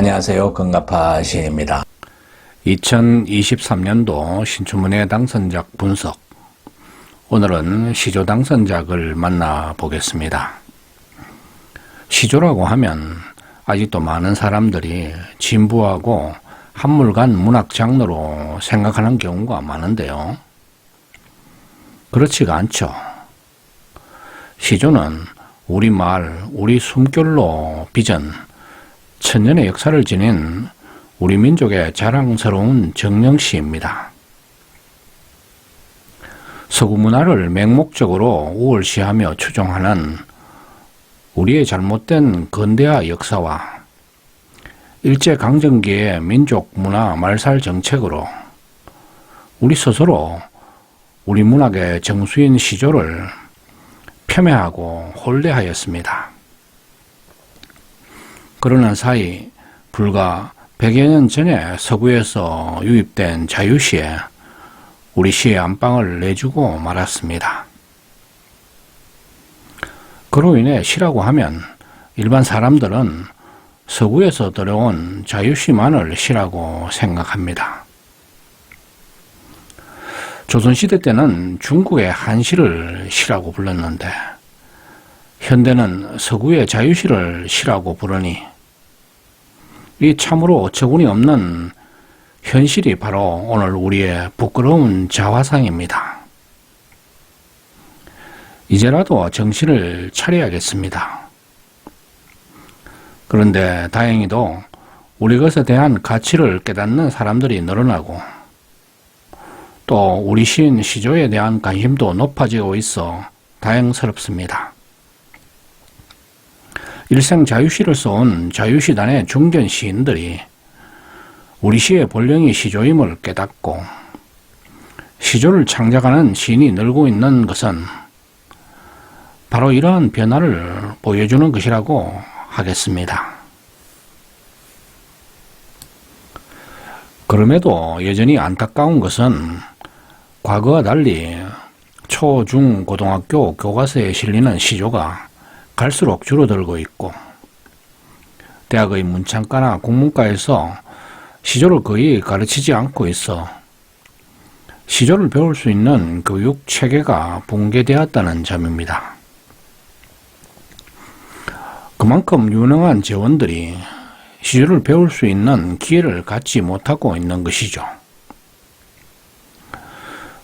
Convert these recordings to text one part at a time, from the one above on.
안녕하세요. 건가파 시인입니다. 2023년도 신춘문예 당선작 분석. 오늘은 시조 당선작을 만나보겠습니다. 시조라고 하면 아직도 많은 사람들이 진부하고 한물간 문학 장르로 생각하는 경우가 많은데요. 그렇지가 않죠. 시조는 우리 말, 우리 숨결로 빚은 천년의 역사를 지닌 우리 민족의 자랑스러운 정령시입니다. 서구 문화를 맹목적으로 우월시하며 추종하는 우리의 잘못된 근대화 역사와 일제강점기의 민족 문화 말살 정책으로 우리 스스로 우리 문학의 정수인 시조를 폄훼하고 혼례하였습니다. 그러는 사이 불과 100여 년 전에 서구에서 유입된 자유시에 우리 시의 안방을 내주고 말았습니다. 그로 인해 시라고 하면 일반 사람들은 서구에서 들어온 자유시만을 시라고 생각합니다. 조선시대 때는 중국의 한시를 시라고 불렀는데 현대는 서구의 자유시를 시라고 부르니 이 참으로 어처구니 없는 현실이 바로 오늘 우리의 부끄러운 자화상입니다. 이제라도 정신을 차려야겠습니다. 그런데 다행히도 우리 것에 대한 가치를 깨닫는 사람들이 늘어나고 또 우리 시인 시조에 대한 관심도 높아지고 있어 다행스럽습니다. 일생 자유시를 써온 자유시단의 중견 시인들이 우리 시의 본령이 시조임을 깨닫고 시조를 창작하는 시인이 늘고 있는 것은 바로 이러한 변화를 보여주는 것이라고 하겠습니다. 그럼에도 여전히 안타까운 것은 과거와 달리 초, 중, 고등학교 교과서에 실리는 시조가 갈수록 줄어들고 있고 대학의 문창과나 국문과에서 시조를 거의 가르치지 않고 있어 시조를 배울 수 있는 교육 체계가 붕괴되었다는 점입니다. 그만큼 유능한 재원들이 시조를 배울 수 있는 기회를 갖지 못하고 있는 것이죠.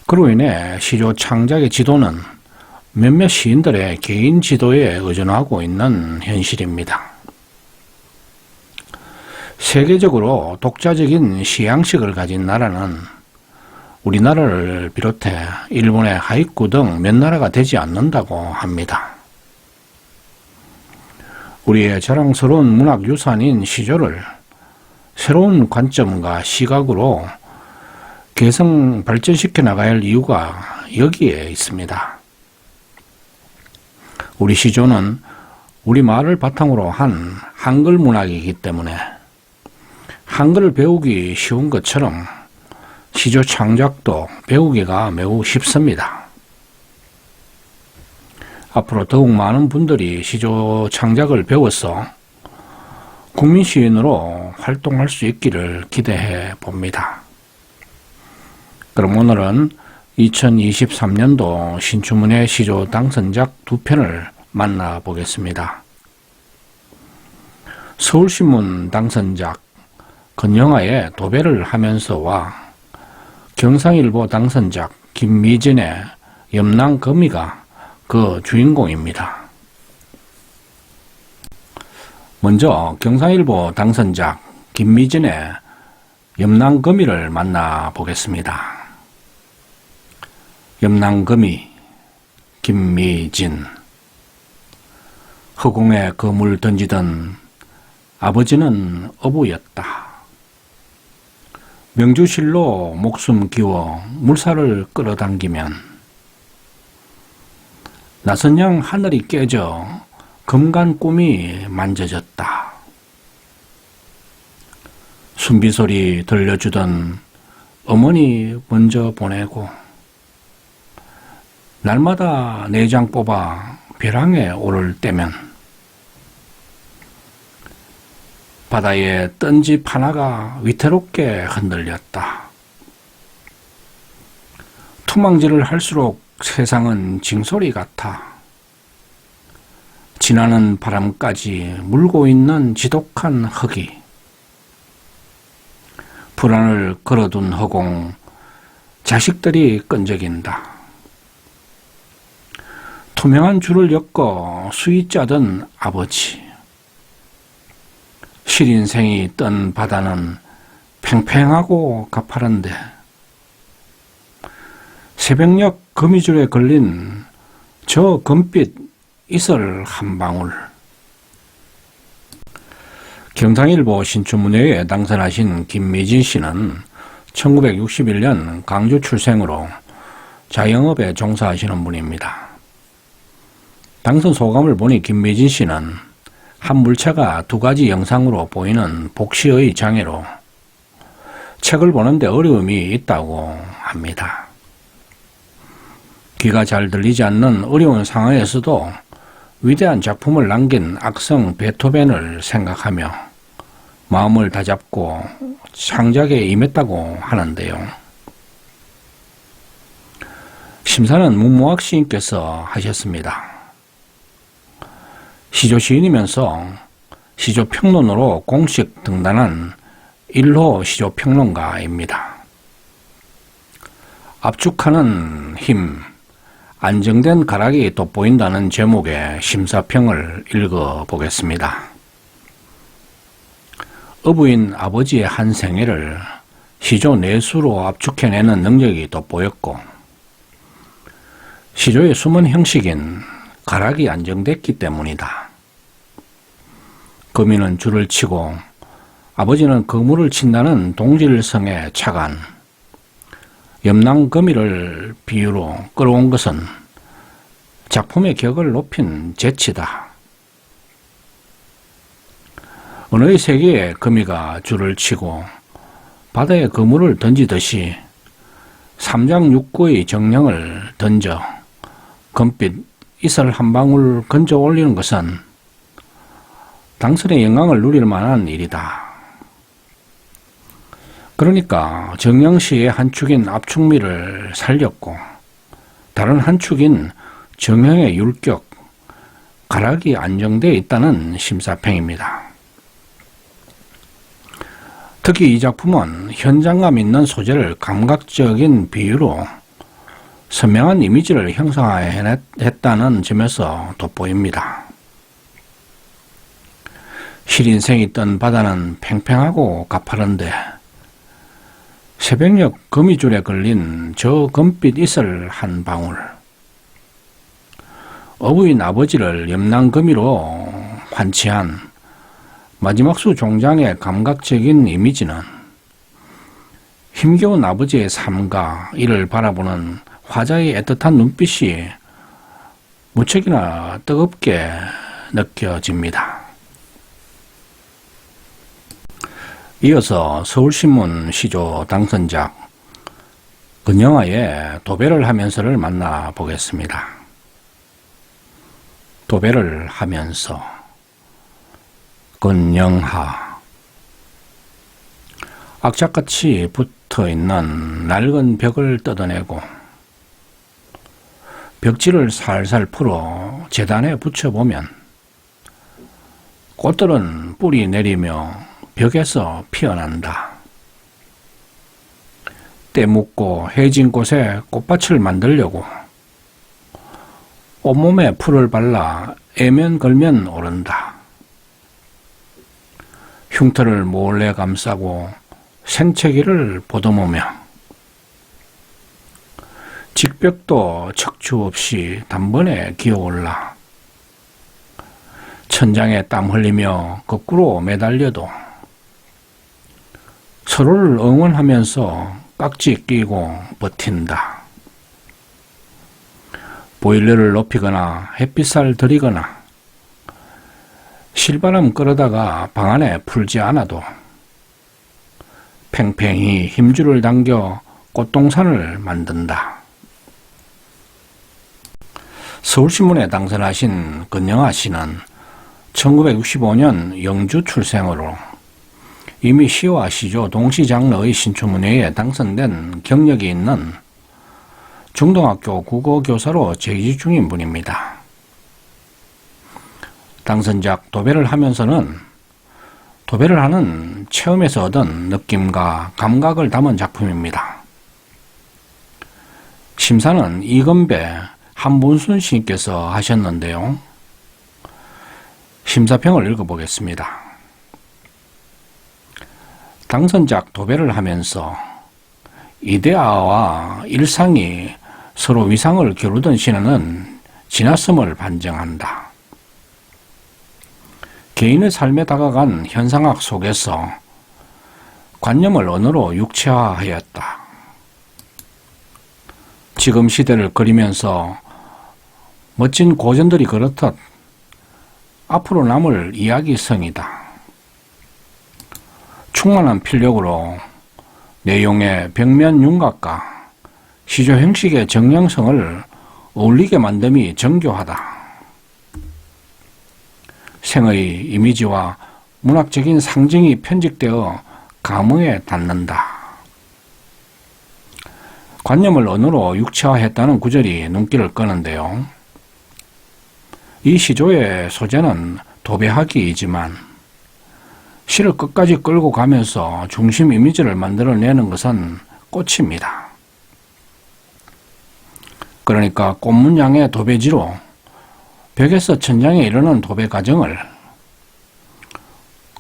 그로 인해 시조 창작의 지도는 몇몇 시인들의 개인 지도에 의존하고 있는 현실입니다. 세계적으로 독자적인 시양식을 가진 나라는 우리나라를 비롯해 일본의 하이쿠 등 몇 나라가 되지 않는다고 합니다. 우리의 자랑스러운 문학 유산인 시조를 새로운 관점과 시각으로 개성 발전시켜 나가야 할 이유가 여기에 있습니다. 우리 시조는 우리 말을 바탕으로 한 한글 문학이기 때문에 한글을 배우기 쉬운 것처럼 시조 창작도 배우기가 매우 쉽습니다. 앞으로 더욱 많은 분들이 시조 창작을 배워서 국민시인으로 활동할 수 있기를 기대해 봅니다. 그럼 오늘은 2023년도 신춘문예 시조 당선작 두 편을 만나보겠습니다. 서울신문 당선작 건영아의 도배를 하면서와 경상일보 당선작 김미진의 염랑거미가 그 주인공입니다. 먼저 경상일보 당선작 김미진의 염랑거미를 만나보겠습니다. 염랑거미 김미진. 허공에 거물 던지던 아버지는 어부였다. 명주실로 목숨 기워 물살을 끌어당기면 나선양 하늘이 깨져 금간 꿈이 만져졌다. 순비소리 들려주던 어머니 먼저 보내고 날마다 내장 뽑아 벼랑에 오를 때면 바다에 뜬집 하나가 위태롭게 흔들렸다. 투망질을 할수록 세상은 징소리 같아. 지나는 바람까지 물고 있는 지독한 흙이. 불안을 걸어둔 허공, 자식들이 끈적인다. 투명한 줄을 엮어 수위 짜던 아버지. 실인생이 뜬 바다는 팽팽하고 가파른데 새벽녘 거미줄에 걸린 저 금빛 이슬 한 방울. 경상일보 신춘문예에 당선하신 김미진 씨는 1961년 광주 출생으로 자영업에 종사하시는 분입니다. 당선 소감을 보니 김미진 씨는 한 물체가 두 가지 영상으로 보이는 복시의 장애로 책을 보는데 어려움이 있다고 합니다. 귀가 잘 들리지 않는 어려운 상황에서도 위대한 작품을 남긴 악성 베토벤을 생각하며 마음을 다잡고 창작에 임했다고 하는데요. 심사는 문무학 시인께서 하셨습니다. 시조 시인이면서 시조평론으로 공식 등단한 1호 시조평론가입니다. 압축하는 힘, 안정된 가락이 돋보인다는 제목의 심사평을 읽어보겠습니다. 어부인 아버지의 한 생애를 시조 내수로 압축해내는 능력이 돋보였고, 시조의 숨은 형식인 가락이 안정됐기 때문이다. 거미는 줄을 치고 아버지는 그물을 친다는 동질성의 착안, 염랑거미를 비유로 끌어온 것은 작품의 격을 높인 재치다. 언어의 세계에 거미가 줄을 치고 바다에 그물을 던지듯이 삼장육구의 정령을 던져 금빛 이슬 한 방울 건져 올리는 것은 당선의 영광을 누릴 만한 일이다. 그러니까 정령시의 한 축인 압축미를 살렸고 다른 한 축인 정형의 율격, 가락이 안정되어 있다는 심사평입니다. 특히 이 작품은 현장감 있는 소재를 감각적인 비유로 선명한 이미지를 형성했다는 점에서 돋보입니다. 실인생이 뜬 바다는 팽팽하고 가파른데 새벽녘 거미줄에 걸린 저 금빛 이슬 한 방울. 어부인 아버지를 염랑거미로 환치한 마지막 수 종장의 감각적인 이미지는 힘겨운 아버지의 삶과 이를 바라보는 화자의 애틋한 눈빛이 무척이나 뜨겁게 느껴집니다. 이어서 서울신문 시조 당선작 근영하의 도배를 하면서를 만나보겠습니다. 도배를 하면서 근영하. 악착같이 붙어있는 낡은 벽을 뜯어내고 벽지를 살살 풀어 재단에 붙여보면 꽃들은 뿌리 내리며 벽에서 피어난다. 때 묻고 해진 곳에 꽃밭을 만들려고 온몸에 풀을 발라 애면 걸면 오른다. 흉터를 몰래 감싸고 생채기를 보듬으며 직벽도 척추 없이 단번에 기어올라 천장에 땀 흘리며 거꾸로 매달려도 서로를 응원하면서 깍지 끼고 버틴다. 보일러를 높이거나 햇빛을 들이거나 실바람 끌어다가 방 안에 풀지 않아도 팽팽히 힘줄을 당겨 꽃동산을 만든다. 서울신문에 당선하신 근영하 씨는 1965년 영주 출생으로 이미 시와 시조 동시 장르의 신춘문예에 당선된 경력이 있는 중등학교 국어교사로 재직 중인 분입니다. 당선작 도배를 하면서는 도배를 하는 체험에서 얻은 느낌과 감각을 담은 작품입니다. 심사는 이건배, 한문순 시인께서 하셨는데요. 심사평을 읽어보겠습니다. 당선작 도배를 하면서 이데아와 일상이 서로 위상을 겨루던 시대는 지났음을 반증한다. 개인의 삶에 다가간 현상학 속에서 관념을 언어로 육체화하였다. 지금 시대를 그리면서 멋진 고전들이 그렇듯 앞으로 남을 이야기성이다. 충만한 필력으로 내용의 벽면 윤곽과 시조 형식의 정형성을 어울리게 만듦이 정교하다. 생의 이미지와 문학적인 상징이 편직되어 감흥에 닿는다. 관념을 언어로 육체화했다는 구절이 눈길을 끄는데요. 이 시조의 소재는 도배하기이지만 시를 끝까지 끌고 가면서 중심 이미지를 만들어내는 것은 꽃입니다. 그러니까 꽃문양의 도배지로 벽에서 천장에 이르는 도배 과정을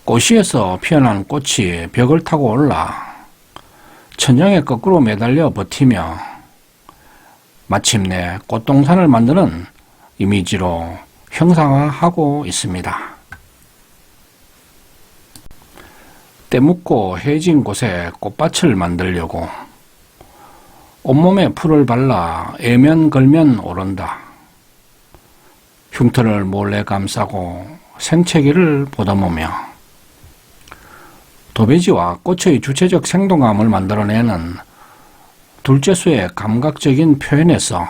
꽃시에서 피어난 꽃이 벽을 타고 올라 천장에 거꾸로 매달려 버티며 마침내 꽃동산을 만드는 이미지로 형상화하고 있습니다. 때묻고 해진 곳에 꽃밭을 만들려고 온몸에 풀을 발라 애면걸면 오른다. 흉터를 몰래 감싸고 생채기를 보다보며 도배지와 꽃의 주체적 생동감을 만들어내는 둘째수의 감각적인 표현에서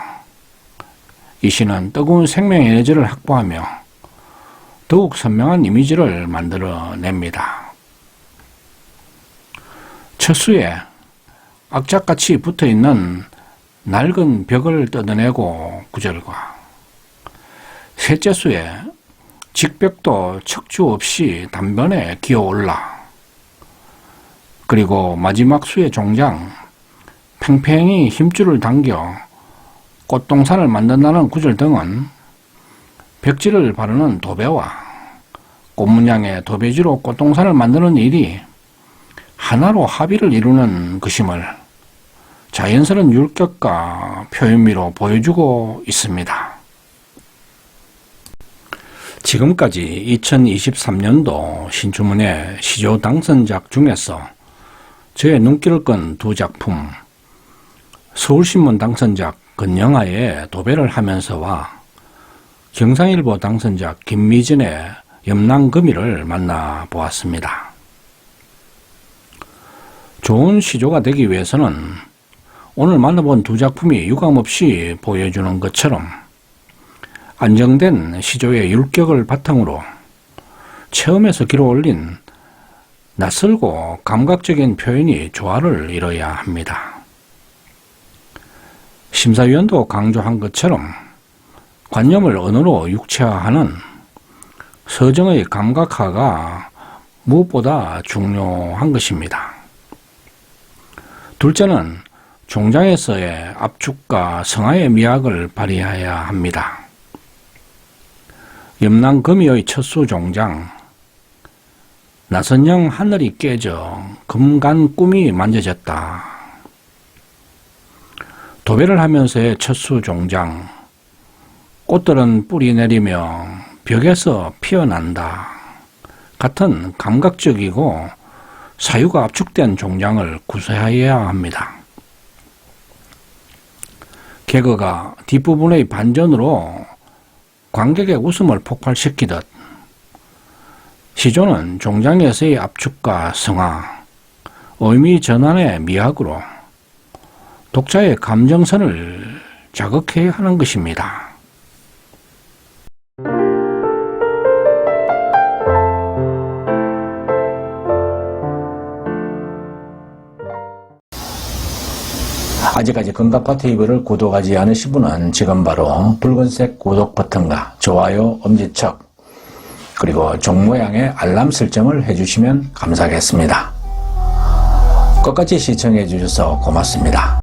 이 시는 뜨거운 생명 에너지를 확보하며 더욱 선명한 이미지를 만들어냅니다. 첫 수에 악착같이 붙어있는 낡은 벽을 뜯어내고 구절과 셋째 수에 직벽도 척주 없이 단변에 기어올라 그리고 마지막 수의 종장 팽팽히 힘줄을 당겨 꽃동산을 만든다는 구절 등은 벽지를 바르는 도배와 꽃문양의 도배지로 꽃동산을 만드는 일이 하나로 합의를 이루는 것임을 자연스러운 율격과 표현미로 보여주고 있습니다. 지금까지 2023년도 신춘문예 시조 당선작 중에서 저의 눈길을 끈 두 작품, 서울신문 당선작 건영아의 도배를 하면서와 경상일보 당선작 김미진의 염랑금이를 만나보았습니다. 좋은 시조가 되기 위해서는 오늘 만나본 두 작품이 유감없이 보여주는 것처럼 안정된 시조의 율격을 바탕으로 체험에서 길어올린 낯설고 감각적인 표현이 조화를 이뤄야 합니다. 심사위원도 강조한 것처럼 관념을 언어로 육체화하는 서정의 감각화가 무엇보다 중요한 것입니다. 둘째는 종장에서의 압축과 성화의 미학을 발휘해야 합니다. 염랑금이의 첫수 종장, 나선형 하늘이 깨져 금간 꿈이 만져졌다. 도배를 하면서의 첫수 종장, 꽃들은 뿌리 내리며 벽에서 피어난다. 같은 감각적이고 사유가 압축된 종장을 구사해야 합니다. 개그가 뒷부분의 반전으로 관객의 웃음을 폭발시키듯 시조는 종장에서의 압축과 성화, 의미 전환의 미학으로 독자의 감정선을 자극해야 하는 것입니다. 아직까지 건강파 TV를 구독하지 않으신 분은 지금 바로 붉은색 구독 버튼과 좋아요, 엄지척, 그리고 종 모양의 알람 설정을 해주시면 감사하겠습니다. 끝까지 시청해 주셔서 고맙습니다.